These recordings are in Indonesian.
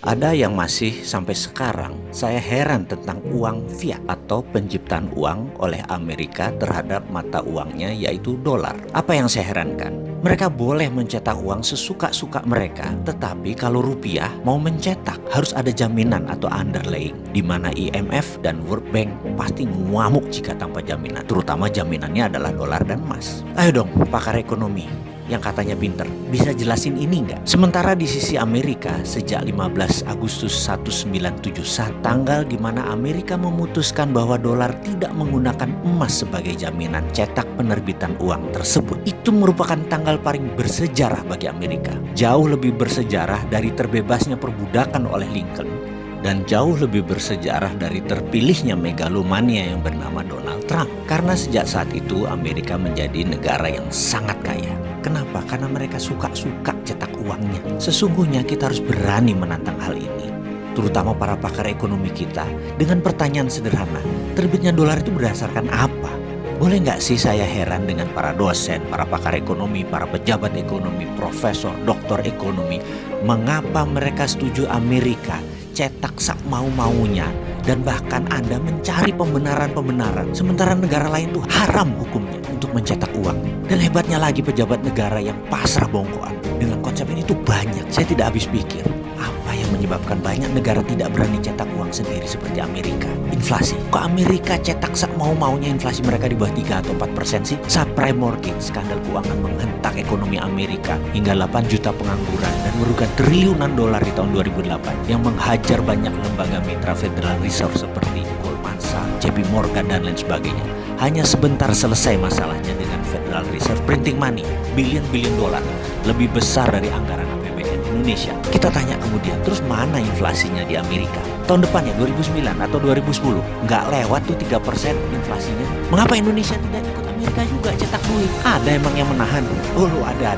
Ada yang masih sampai sekarang saya heran tentang uang fiat atau penciptaan uang oleh Amerika terhadap mata uangnya yaitu dolar. Apa yang saya herankan? Mereka boleh mencetak uang sesuka-suka mereka, tetapi kalau rupiah mau mencetak harus ada jaminan atau underlying, di mana IMF dan World Bank pasti ngamuk jika tanpa jaminan, terutama jaminannya adalah dolar dan emas. Ayo dong pakar ekonomi yang katanya pinter, bisa jelasin ini nggak? Sementara di sisi Amerika, sejak 15 Agustus 1971, tanggal di mana Amerika memutuskan bahwa dolar tidak menggunakan emas sebagai jaminan cetak penerbitan uang tersebut, itu merupakan tanggal paling bersejarah bagi Amerika. Jauh lebih bersejarah dari terbebasnya perbudakan oleh Lincoln, dan jauh lebih bersejarah dari terpilihnya megalomania yang bernama Donald Trump. Karena sejak saat itu Amerika menjadi negara yang sangat kaya. Kenapa? Karena mereka suka-suka cetak uangnya. Sesungguhnya kita harus berani menantang hal ini, terutama para pakar ekonomi kita, dengan pertanyaan sederhana, terbitnya dolar itu berdasarkan apa? Boleh nggak sih saya heran dengan para dosen, para pakar ekonomi, para pejabat ekonomi, profesor, doktor ekonomi, mengapa mereka setuju Amerika cetak sak mau-maunya, dan bahkan Anda mencari pembenaran-pembenaran, sementara negara lain tuh haram hukumnya untuk mencetak uang. Dan hebatnya lagi pejabat negara yang pasrah bongkoan dengan konsep ini tuh banyak. Saya tidak habis pikir, apa yang menyebabkan banyak negara tidak berani cetak uang sendiri seperti Amerika? Inflasi. Kok Amerika cetak sak mau-maunya, inflasi mereka di bawah 3 atau 4% sih? Subprime mortgage, skandal keuangan menghentak ekonomi Amerika hingga 8 juta pengangguran dan merugikan triliunan dolar di tahun 2008 yang menghajar banyak lembaga mitra Federal Reserve seperti Goldman Sachs, JP Morgan dan lain sebagainya. Hanya sebentar selesai masalahnya dengan Federal Reserve printing money, billion dolar, lebih besar dari anggaran APBN Indonesia. Kita tanya kemudian, terus mana inflasinya di Amerika? Tahun depan ya, 2009 atau 2010, nggak lewat tuh 3% inflasinya. Mengapa Indonesia tidak ikut Amerika juga cetak duit? Ada emang yang menahan? Oh ada.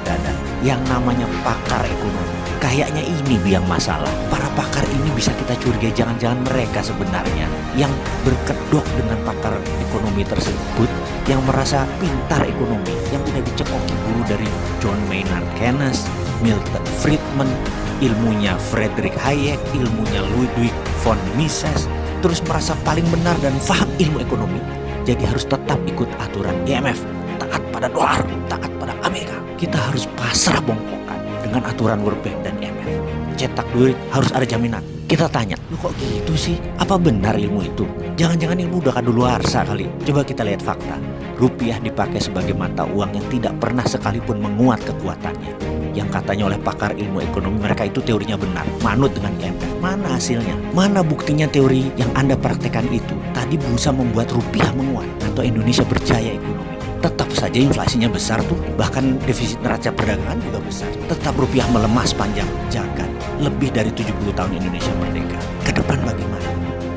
Yang namanya pakar ekonomi. Kayaknya ini biang masalah. Para pakar ini bisa kita curigai jangan-jangan mereka sebenarnya yang berkedok dengan pakar ekonomi tersebut, yang merasa pintar ekonomi, yang udah dicekoki guru dari John Maynard Keynes, Milton Friedman, ilmunya Friedrich Hayek, ilmunya Ludwig von Mises, terus merasa paling benar dan paham ilmu ekonomi. Jadi harus tetap ikut aturan IMF, taat pada dolar, taat pada Amerika. Kita harus pasrah bongkokan dengan aturan World Bank dan IMF. Cetak duit harus ada jaminan. Kita tanya, lu kok gitu sih? Apa benar ilmu itu? Jangan-jangan ilmu udah kadaluarsa kali. Coba kita lihat fakta. Rupiah dipakai sebagai mata uang yang tidak pernah sekalipun menguat kekuatannya. Yang katanya oleh pakar ilmu ekonomi mereka itu teorinya benar, manut dengan IMF. Mana hasilnya? Mana buktinya teori yang Anda praktekkan itu tadi bisa membuat rupiah menguat atau Indonesia berjaya ekonomi? Tetap saja inflasinya besar tuh, bahkan defisit neraca perdagangan juga besar. Tetap rupiah melemah sepanjang jagat. Lebih dari 70 tahun Indonesia merdeka. Ke depan bagaimana?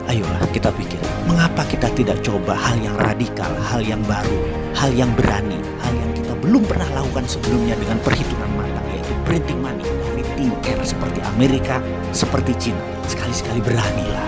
Ayolah kita pikir, mengapa kita tidak coba hal yang radikal, hal yang baru, hal yang berani, hal yang kita belum pernah lakukan sebelumnya dengan perhitungan matang, yaitu printing money dari tim era seperti Amerika, seperti Cina. Sekali-sekali beranilah.